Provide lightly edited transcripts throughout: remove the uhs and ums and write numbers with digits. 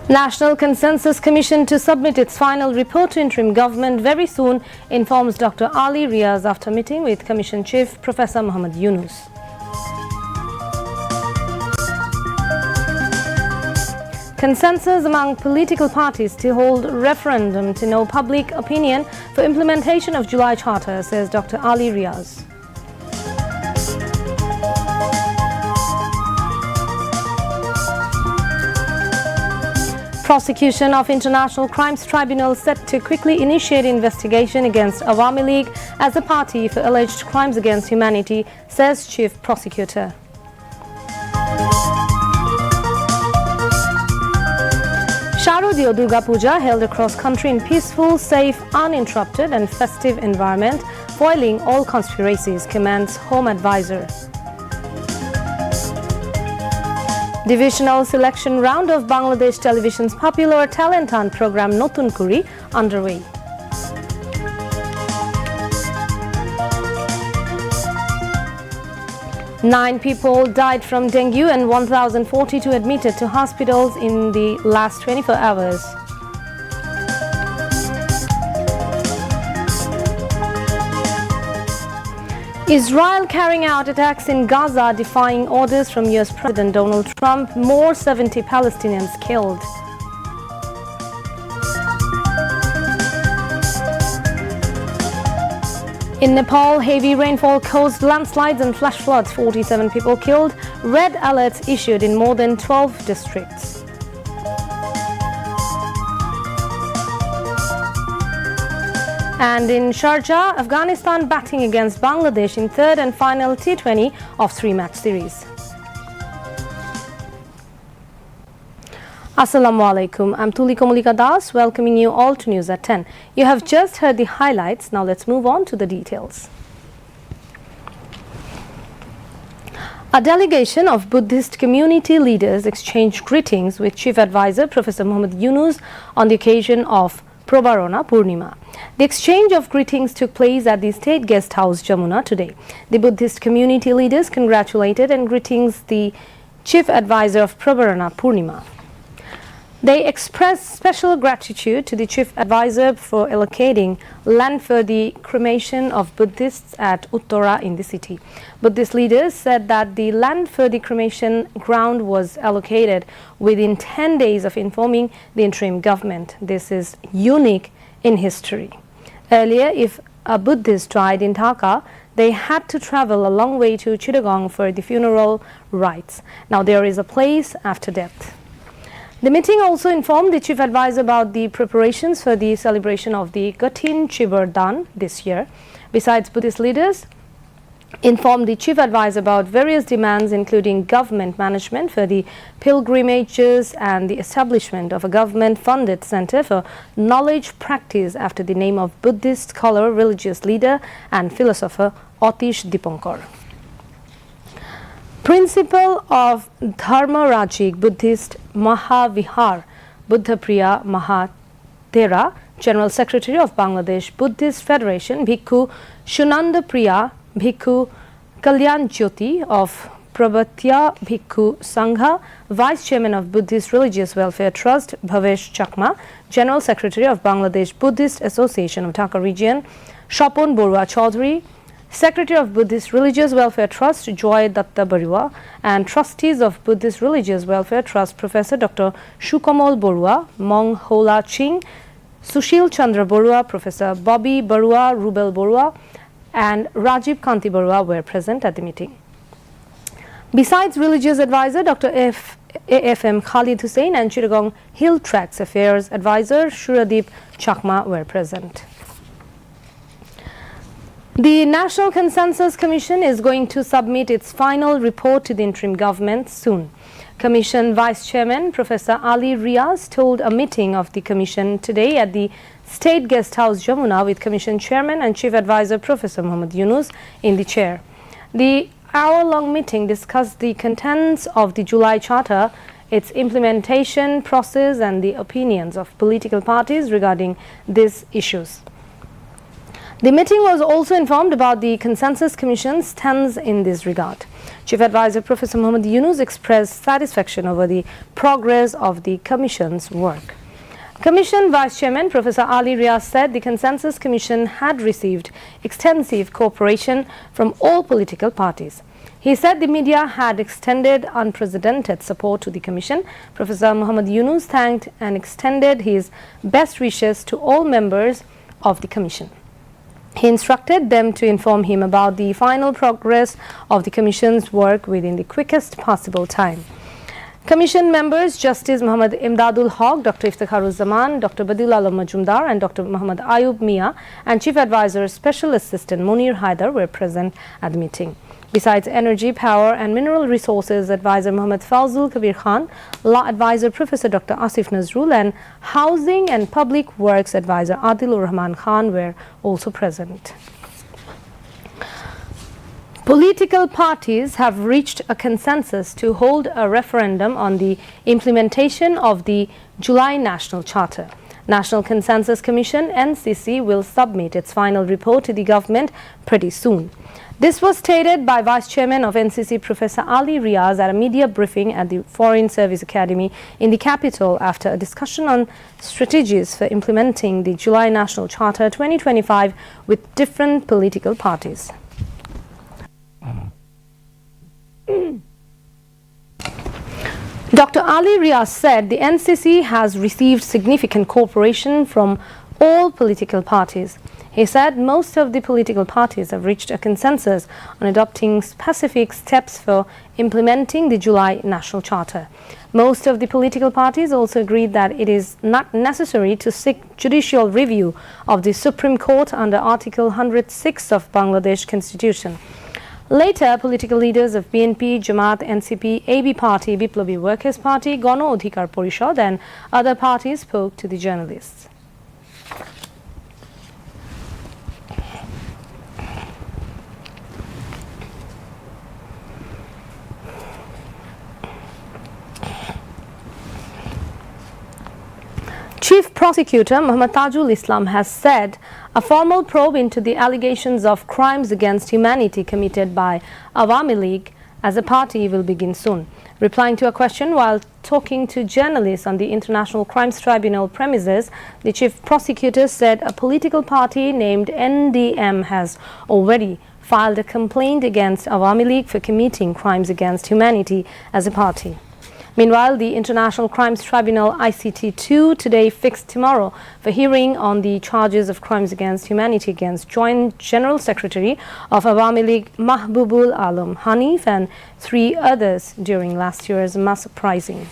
National Consensus Commission to submit its final report to interim government very soon, informs Dr. Ali Riaz after meeting with Commission Chief Professor Muhammad Yunus. Consensus among political parties to hold referendum to know public opinion for implementation of July Charter, says Dr. Ali Riaz. Prosecution of International Crimes Tribunal set to quickly initiate investigation against Awami League as a party for alleged crimes against humanity, says Chief Prosecutor. Sharodiya Durga Puja held across country in peaceful, safe, uninterrupted and festive environment, foiling all conspiracies, commands Home Advisor. Divisional selection round of Bangladesh Television's popular talent hunt program Notun Kuri underway. Nine people died from dengue and 1,042 admitted to hospitals in the last 24 hours. Israel carrying out attacks in Gaza, defying orders from US President Donald Trump. More 70 Palestinians killed. In Nepal, heavy rainfall caused landslides and flash floods. 47 people killed. Red alerts issued in more than 12 districts. And in Sharjah, Afghanistan batting against Bangladesh in third and final T20 of three-match series. Assalamu alaikum. I'm Tulika Mulika Das, welcoming you all to News at 10. You have just heard the highlights. Now let's move on to the details. A delegation of Buddhist community leaders exchanged greetings with Chief Advisor Professor Muhammad Yunus on the occasion of Probarona Purnima. The exchange of greetings took place at the State Guest House, Jamuna, today. The Buddhist community leaders congratulated and greetings the Chief Advisor of Probarona Purnima. They expressed special gratitude to the Chief Advisor for allocating land for the cremation of Buddhists at Uttara in the city. Buddhist leaders said that the land for the cremation ground was allocated within 10 days of informing the interim government. This is unique in history. Earlier, if a Buddhist died in Dhaka, they had to travel a long way to Chittagong for the funeral rites. Now there is a place after death. The meeting also informed the Chief Advisor about the preparations for the celebration of the Kathin Chibardan this year. Besides, Buddhist leaders informed the Chief Advisor about various demands, including government management for the pilgrimages and the establishment of a government-funded center for knowledge practice after the name of Buddhist scholar, religious leader and philosopher Atish Dipankar. Principal of Dharmarajik Buddhist Mahavihar, Buddhapriya Mahatera, General Secretary of Bangladesh Buddhist Federation, Bhikkhu Shunanda Priya, Bhikkhu Kalyan Jyoti of Prabhatya Bhikkhu Sangha, Vice Chairman of Buddhist Religious Welfare Trust, Bhavesh Chakma, General Secretary of Bangladesh Buddhist Association of Dhaka Region, Shapon Borua Chaudhary, Secretary of Buddhist Religious Welfare Trust, Joy Datta Barua, and Trustees of Buddhist Religious Welfare Trust, Professor Dr. Shukamal Borua, Mong Hola Ching, Sushil Chandra Borua, Professor Bobby Barua, Rubel Borua, and Rajiv Kanti Barua were present at the meeting. Besides Religious Advisor Dr. AFM Khalid Hussain and Chittagong Hill Tracts Affairs Advisor Shuradip Chakma were present. The National Consensus Commission is going to submit its final report to the interim government soon. Commission Vice Chairman Professor Ali Riaz told a meeting of the Commission today at the State Guest House Jamuna with Commission Chairman and Chief Advisor Professor Muhammad Yunus in the chair. The hour-long meeting discussed the contents of the July Charter, its implementation process and the opinions of political parties regarding these issues. The meeting was also informed about the Consensus Commission's stance in this regard. Chief Advisor Professor Muhammad Yunus expressed satisfaction over the progress of the Commission's work. Commission Vice Chairman Professor Ali Riaz said the Consensus Commission had received extensive cooperation from all political parties. He said the media had extended unprecedented support to the Commission. Professor Muhammad Yunus thanked and extended his best wishes to all members of the Commission. He instructed them to inform him about the final progress of the Commission's work within the quickest possible time. Commission members Justice Muhammad Imdadul Haq, Dr. Iftikharuzzaman, Dr. Badiul Alam Majumdar and Dr. Muhammad Ayub Mia and Chief Advisor Special Assistant Munir Haidar were present at the meeting. Besides Energy, Power and Mineral Resources Advisor Muhammad Fawzul Kabir Khan, Law Advisor Professor Dr. Asif Nazrul and Housing and Public Works Advisor Adilur Rahman Khan were also present. Political parties have reached a consensus to hold a referendum on the implementation of the July National Charter. National Consensus Commission (NCC) will submit its final report to the government pretty soon. This was stated by Vice Chairman of NCC Professor Ali Riaz at a media briefing at the Foreign Service Academy in the capital after a discussion on strategies for implementing the July National Charter 2025 with different political parties. Dr. Ali Riaz said the NCC has received significant cooperation from all political parties. He said most of the political parties have reached a consensus on adopting specific steps for implementing the July National Charter. Most of the political parties also agreed that it is not necessary to seek judicial review of the Supreme Court under Article 106 of Bangladesh Constitution. Later, political leaders of BNP, Jamaat, NCP, AB Party, Biplobi Workers Party, Gono Adhikar Porishad and other parties spoke to the journalists. Chief Prosecutor Muhammad Tajul Islam has said a formal probe into the allegations of crimes against humanity committed by Awami League as a party will begin soon. Replying to a question while talking to journalists on the International Crimes Tribunal premises, the Chief Prosecutor said a political party named NDM has already filed a complaint against Awami League for committing crimes against humanity as a party. Meanwhile, the International Crimes Tribunal ICT2 today fixed tomorrow for hearing on the charges of crimes against humanity against Joint General Secretary of Awami League Mahbubul Alam Hanif and 3 others during last year's mass uprising.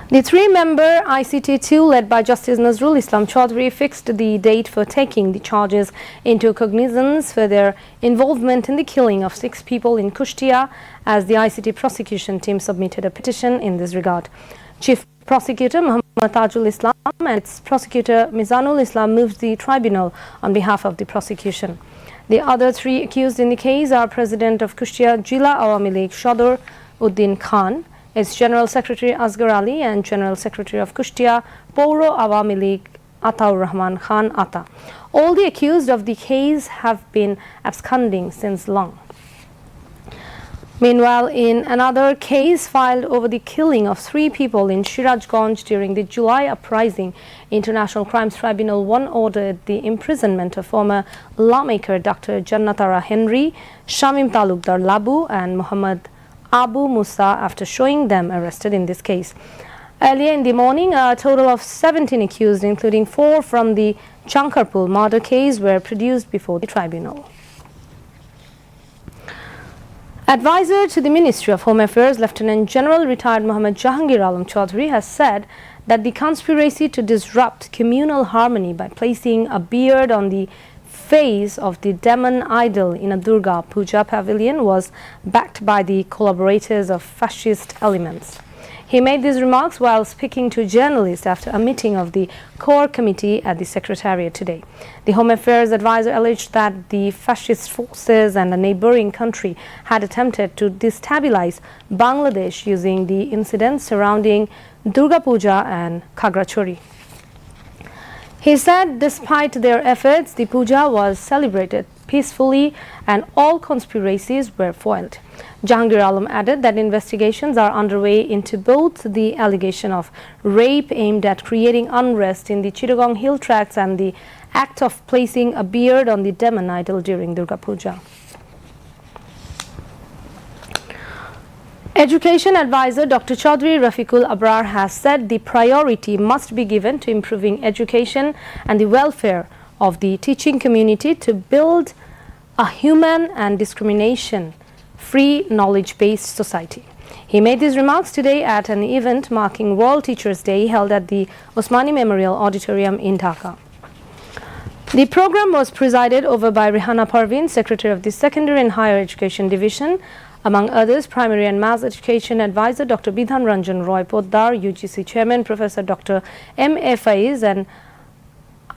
The 3-member ICT2 led by Justice Nazrul Islam Chaudhry fixed the date for taking the charges into cognizance for their involvement in the killing of 6 people in Kushtia as the ICT prosecution team submitted a petition in this regard. Chief Prosecutor Muhammad Tajul Islam and its prosecutor Mizanul Islam moved the tribunal on behalf of the prosecution. The other 3 accused in the case are President of Kushtia Jila Awami League Shador Uddin Khan, its General Secretary Asghar Ali and General Secretary of Kushtia Pauro Awami League Ataur Rahman Khan Ata. All the accused of the case have been absconding since long. Meanwhile, in another case filed over the killing of 3 people in Shirajganj during the July uprising, International Crimes Tribunal 1 ordered the imprisonment of former lawmaker Dr. Jannatara Henry, Shamim Talukdar Labu and Muhammad Abu Musa after showing them arrested in this case. Earlier in the morning, a total of 17 accused, including 4 from the Chankarpur murder case, were produced before the tribunal. Advisor to the Ministry of Home Affairs, Lieutenant General retired Muhammad Jahangir Alam Chaudhry has said that the conspiracy to disrupt communal harmony by placing a beard on the face of the demon idol in a Durga Puja pavilion was backed by the collaborators of fascist elements. He made these remarks while speaking to journalists after a meeting of the core committee at the Secretariat today. The Home Affairs advisor alleged that the fascist forces and a neighboring country had attempted to destabilize Bangladesh using the incidents surrounding Durga Puja and Khagrachori. He said despite their efforts, the puja was celebrated peacefully and all conspiracies were foiled. Jahangir Alam added that investigations are underway into both the allegation of rape aimed at creating unrest in the Chittagong hill tracts and the act of placing a beard on the demon idol during Durga Puja. Education advisor Dr. Chaudhry Rafiqul Abrar has said the priority must be given to improving education and the welfare of the teaching community to build a human and discrimination-free, knowledge-based society. He made these remarks today at an event marking World Teachers' Day held at the Osmani Memorial Auditorium in Dhaka. The program was presided over by Rehana Parveen, Secretary of the Secondary and Higher Education Division. Among others, Primary and Mass Education Advisor Dr. Bidhan Ranjan Roy Poddar, UGC Chairman Professor Dr. M. A. Faiz and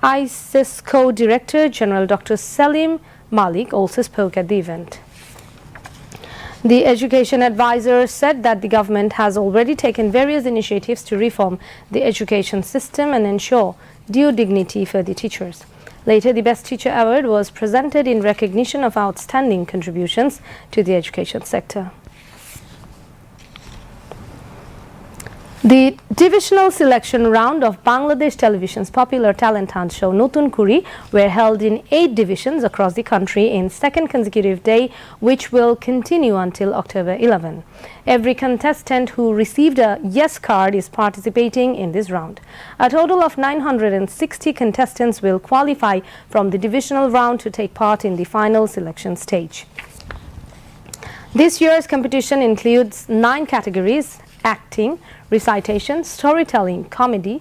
ICESCO Director General Dr. Salim Malik also spoke at the event. The education advisor said that the government has already taken various initiatives to reform the education system and ensure due dignity for the teachers. Later, the Best Teacher Award was presented in recognition of outstanding contributions to the education sector. The divisional selection round of Bangladesh Television's popular talent hunt show Notun Kuri were held in 8 divisions across the country in second consecutive day, which will continue until October 11. Every contestant who received a yes card is participating in this round. A total of 960 contestants will qualify from the divisional round to take part in the final selection stage. This year's competition includes 9 categories: acting, recitation, storytelling, comedy,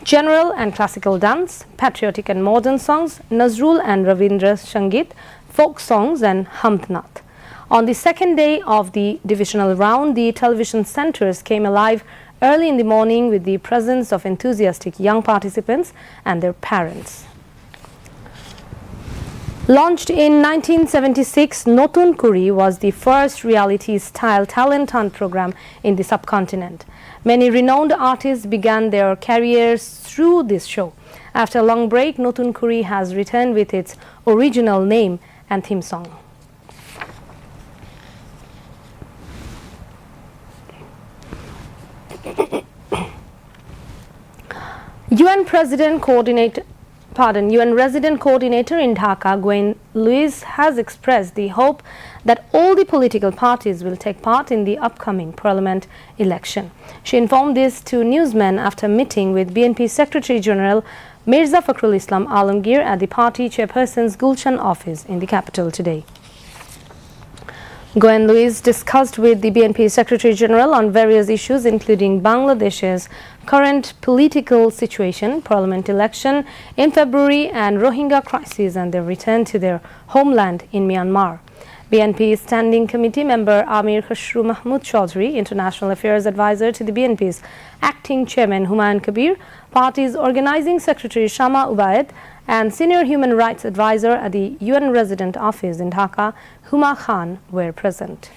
general and classical dance, patriotic and modern songs, Nazrul and Ravindra Sangeet, folk songs and Hamdnath. On the second day of the divisional round, the television centres came alive early in the morning with the presence of enthusiastic young participants and their parents. Launched in 1976, Notun Kuri was the first reality-style talent hunt program in the subcontinent. Many renowned artists began their careers through this show. After a long break, Notun Kuri has returned with its original name and theme song. UN Resident Coordinator in Dhaka, Gwen Louise, has expressed the hope that all the political parties will take part in the upcoming parliament election. She informed this to newsmen after meeting with BNP Secretary General Mirza Fakhrul Islam Alamgir at the party chairperson's Gulshan office in the capital today. Gwen Louise discussed with the BNP Secretary General on various issues including Bangladesh's current political situation, parliament election in February and Rohingya crisis and their return to their homeland in Myanmar. BNP Standing Committee member Amir Khusru Mahmood Chaudhry, International Affairs Advisor to the BNP's Acting Chairman Humayun Kabir, Party's Organizing Secretary Shama Ubaid and Senior Human Rights Advisor at the UN Resident Office in Dhaka, Huma Khan, were present.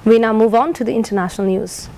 We now move on to the international news.